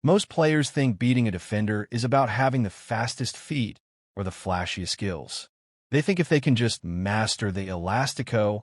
Most players think beating a defender is about having the fastest feet or the flashiest skills. They think if they can just master the elastico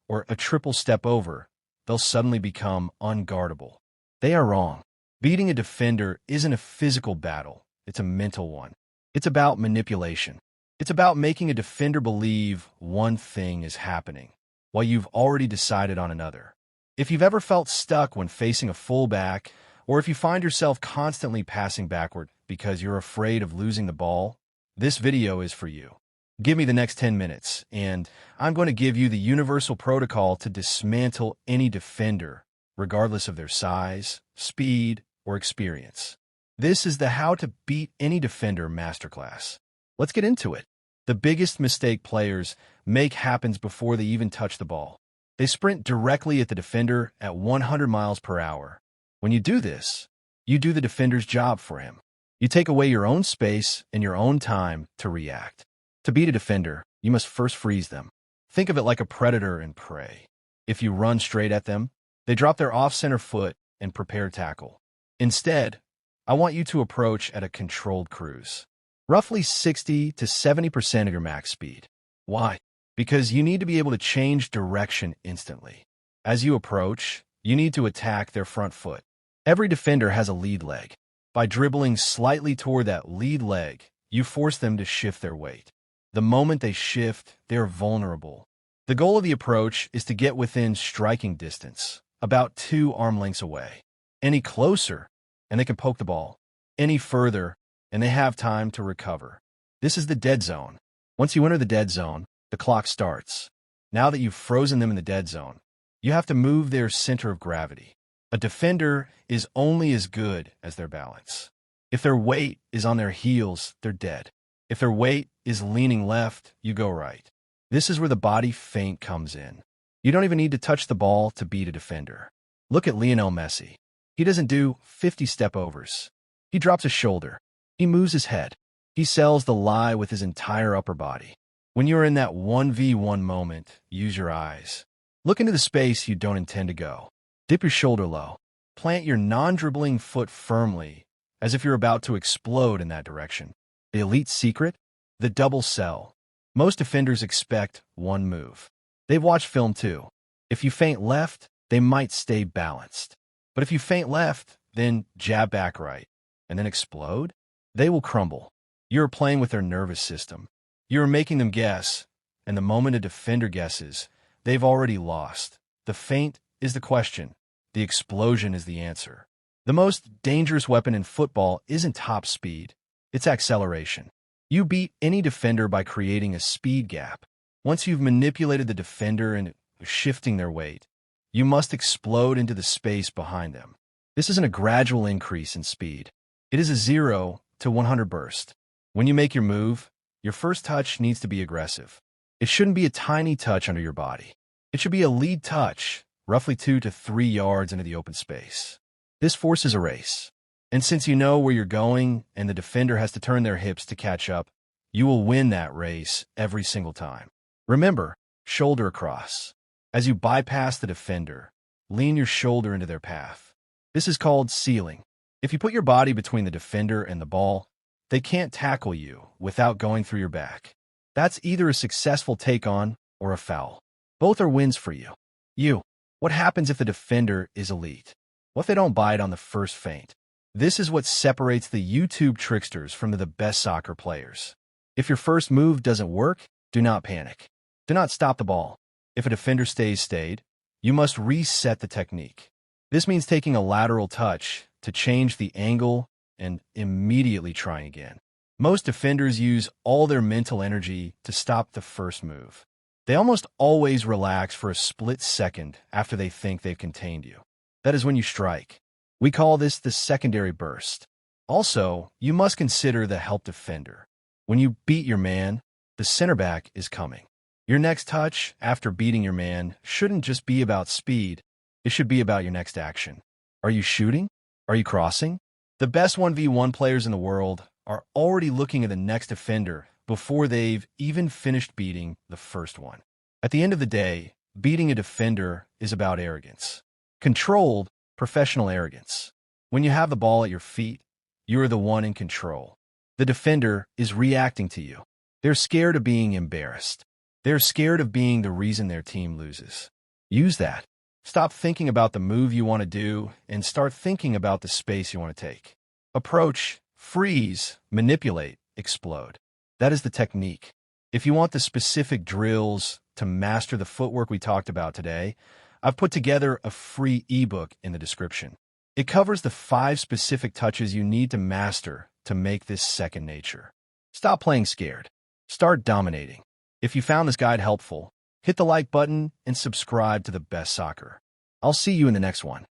or a triple step over, they'll suddenly become unguardable. They are wrong. Beating a defender isn't a physical battle, it's a mental one. It's about manipulation. It's about making a defender believe one thing is happening, while you've already decided on another. If you've ever felt stuck when facing a fullback, or if you find yourself constantly passing backward because you're afraid of losing the ball, this video is for you. Give me the next 10 minutes, and I'm going to give you the universal protocol to dismantle any defender, regardless of their size, speed, or experience. This is the How to Beat Any Defender Masterclass. Let's get into it. The biggest mistake players make happens before they even touch the ball. They sprint directly at the defender at 100 miles per hour. When you do this, you do the defender's job for him. You take away your own space and your own time to react. To beat a defender, you must first freeze them. Think of it like a predator and prey. If you run straight at them, they drop their off-center foot and prepare tackle. Instead, I want you to approach at a controlled cruise, roughly 60 to 70% of your max speed. Why? Because you need to be able to change direction instantly. As you approach, you need to attack their front foot. Every defender has a lead leg. By dribbling slightly toward that lead leg, you force them to shift their weight. The moment they shift, they're vulnerable. The goal of the approach is to get within striking distance, about 2 arm lengths away. Any closer, and they can poke the ball. Any further, and they have time to recover. This is the dead zone. Once you enter the dead zone, the clock starts. Now that you've frozen them in the dead zone, you have to move their center of gravity. A defender is only as good as their balance. If their weight is on their heels, they're dead. If their weight is leaning left, you go right. This is where the body feint comes in. You don't even need to touch the ball to beat a defender. Look at Lionel Messi. He doesn't do 50 step overs. He drops his shoulder. He moves his head. He sells the lie with his entire upper body. When you're in that 1v1 moment, use your eyes. Look into the space you don't intend to go. Dip your shoulder low. Plant your non-dribbling foot firmly, as if you're about to explode in that direction. The elite secret? The double sell. Most defenders expect one move. They've watched film too. If you feint left, they might stay balanced. But if you feint left, then jab back right, and then explode, they will crumble. You're playing with their nervous system. You're making them guess, and the moment a defender guesses, they've already lost. The feint is the question. The explosion is the answer. The most dangerous weapon in football isn't top speed. It's acceleration. You beat any defender by creating a speed gap. Once you've manipulated the defender and shifting their weight, you must explode into the space behind them. This isn't a gradual increase in speed. It is a 0 to 100 burst. When you make your move, your first touch needs to be aggressive. It shouldn't be a tiny touch under your body. It should be a lead touch, roughly 2 to 3 yards into the open space. This forces a race. And since you know where you're going and the defender has to turn their hips to catch up, you will win that race every single time. Remember, shoulder across. As you bypass the defender, lean your shoulder into their path. This is called sealing. If you put your body between the defender and the ball, they can't tackle you without going through your back. That's either a successful take-on or a foul. Both are wins for you. What happens if the defender is elite? What if they don't bite on the first feint? This is what separates the YouTube tricksters from the best soccer players. If your first move doesn't work, do not panic. Do not stop the ball. If a defender stays stayed, you must reset the technique. This means taking a lateral touch to change the angle and immediately trying again. Most defenders use all their mental energy to stop the first move. They almost always relax for a split second after they think they've contained you. That is when you strike. We call this the secondary burst. Also, you must consider the help defender. When you beat your man, the center back is coming. Your next touch after beating your man shouldn't just be about speed. It should be about your next action. Are you shooting? Are you crossing? The best 1v1 players in the world are already looking at the next defender before they've even finished beating the first one. At the end of the day, beating a defender is about arrogance. Controlled, professional arrogance. When you have the ball at your feet, you are the one in control. The defender is reacting to you. They're scared of being embarrassed. They're scared of being the reason their team loses. Use that. Stop thinking about the move you want to do and start thinking about the space you want to take. Approach, freeze, manipulate, explode. That is the technique. If you want the specific drills to master the footwork we talked about today, I've put together a free ebook in the description. It covers the 5 specific touches you need to master to make this second nature. Stop playing scared. Start dominating. If you found this guide helpful, hit the like button and subscribe to the best soccer. I'll see you in the next one.